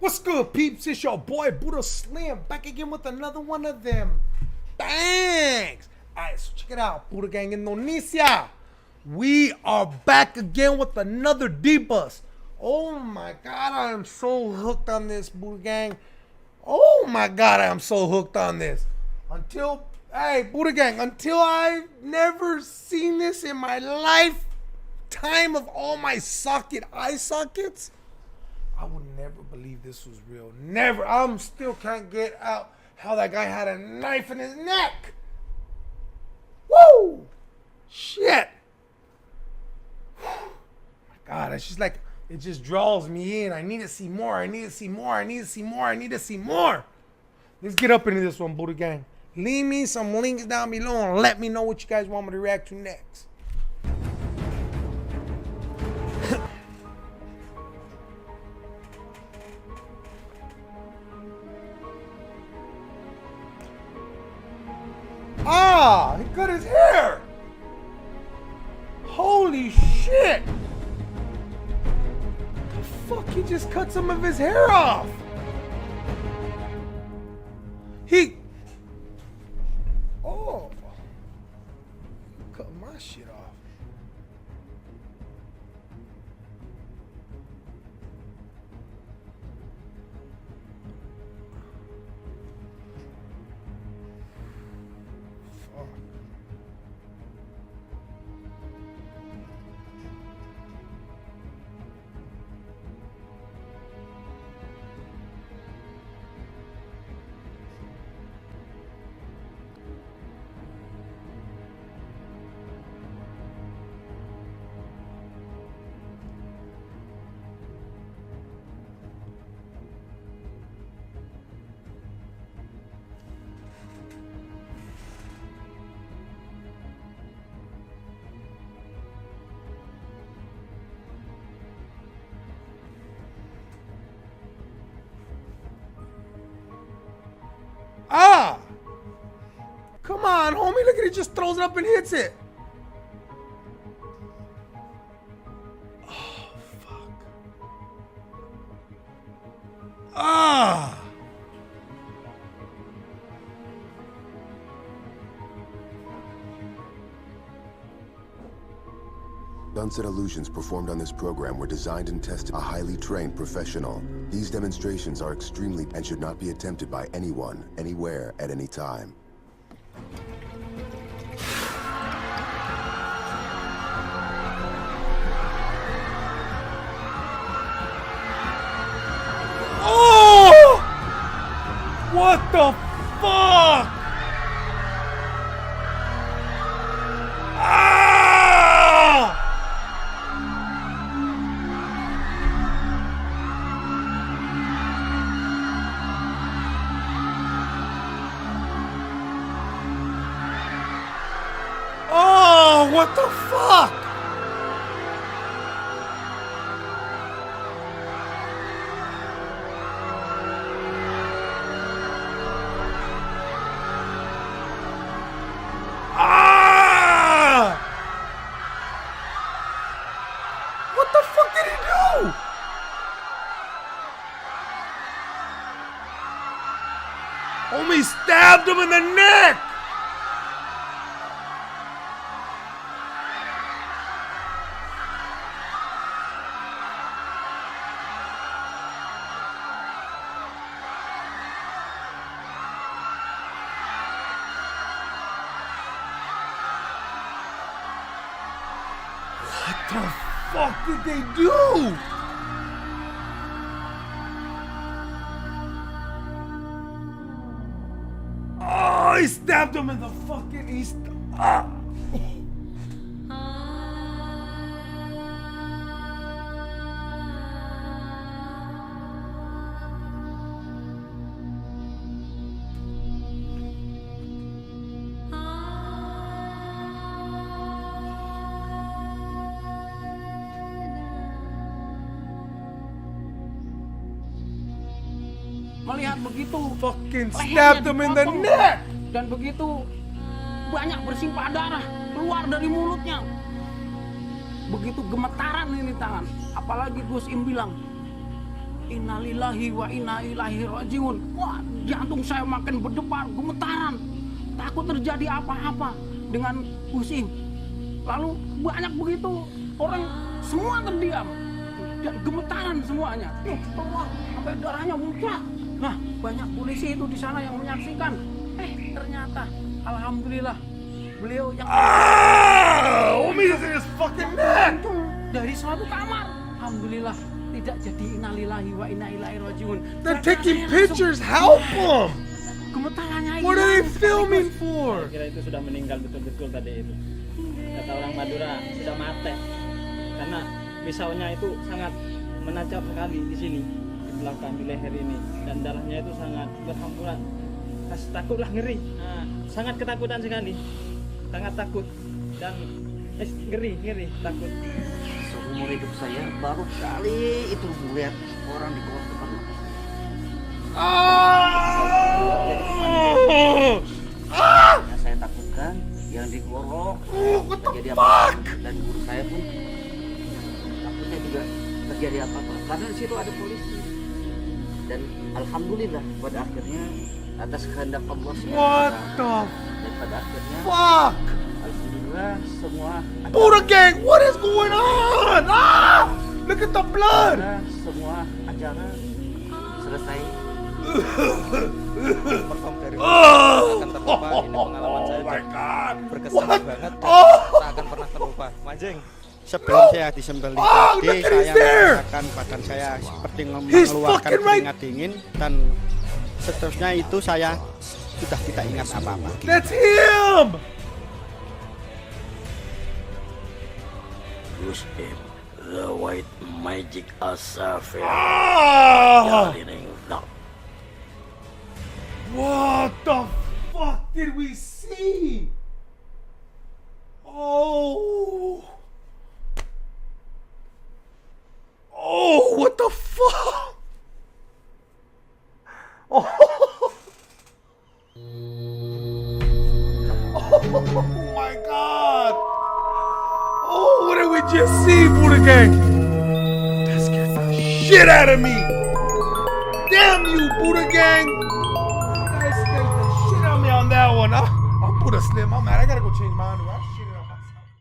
What's good, peeps? It's your boy Buddha Slim back again with another one of them. Thanks. Alright, so check it out, Buddha Gang Indonesia. We are back again with another D-Bus. Oh my god, I am so hooked on this, Buddha Gang. Oh my god, I am so hooked on this. Hey, Buddha Gang, until I've never seen this in my lifetime of all my eye sockets, I would never believe this was real. Never. I still can't get out how that guy had a knife in his neck. Woo! Shit. My God, it's just like, it just draws me in. I need to see more. I need to see more. I need to see more. I need to see more. Let's get up into this one, Buddha Gang. Leave me some links down below and let me know what you guys want me to react to next. Ah, he cut his hair. Holy shit. The fuck, he just cut some of his hair off. Oh, cut my shit off. Ah! Come on, homie. Look at it. Just throws it up and hits it. Oh, fuck. Ah! Sunset illusions performed on this program were designed and tested by a highly trained professional. These demonstrations are extremely and should not be attempted by anyone, anywhere, at any time. Oh! What the fuck? Oh, what the fuck? Ah! What the fuck did he do? Homie stabbed him in the neck! What the fuck did they do? Oh, he stabbed him in the fucking Melihat begitu, fucking stabbed him in the neck. Dan begitu banyak bersimpah darah keluar dari mulutnya. Begitu gemetaran ini tangan. Apalagi Gusimm bilang, innalillahi wa inna ilaihi rajiun. Wah, jantung saya makin berdebar, gemetaran. Takut terjadi apa-apa dengan Gusimm. Lalu banyak begitu orang semua terdiam dan gemetaran semuanya. Allah, sampai darahnya muncrat. Nah, banyak polisi itu di sana yang menyaksikan. Ternyata alhamdulillah beliau yang Umi's in his fucking neck. dari suatu kamar. Alhamdulillah tidak jadi innalillahi wa inna ilaihi rajiun. They're taking pictures. Help them. Gemetarannya What are they hilang. filming for? Kira itu sudah meninggal betul-betul tadi itu. Kata orang Madura sudah mati. Karena pisaunya itu sangat menancap sekali di sini, di belakang di leher ini, dan darahnya itu sangat berhamburan. Takutlah, ngeri. Nah, sangat ketakutan sekali. Sangat takut dan ngeri, takut. Seumur hidup saya baru kali itu melihat orang di bawah depan. Yang saya takutkan yang digorok terjadi apa, dan guru saya pun takutnya juga terjadi apa-apa karena di situ ada polisi. Dan alhamdulillah pada akhirnya atas kehendak Allah SWT, What the dan pada akhirnya fuck? alhamdulillah semua Buddha gang, what is going on? Look at the blood. semua acara selesai. Perform dari akan terlupa. Ini pengalaman saya my God. berkesan What? banget dan Oh. tak akan pernah terlupa. Manjing. Sebelum saya disembelih Oh, tadi, look at saya he's there. merasakan badan saya seperti He's mengeluarkan fucking right. keringat dingin, dan seterusnya itu saya sudah tidak ingat apa-apa. That's him. Gusimm, the white magic assassin. What the fuck did we see? Oh, what the fuck? Oh, oh my God. Oh, what did we just see, Buddha gang? That scared the shit out of me. Damn you, Buddha gang. You guys scared the shit out of me on that one. I'm Buddha Slim. I'm mad. I gotta go change my underwear.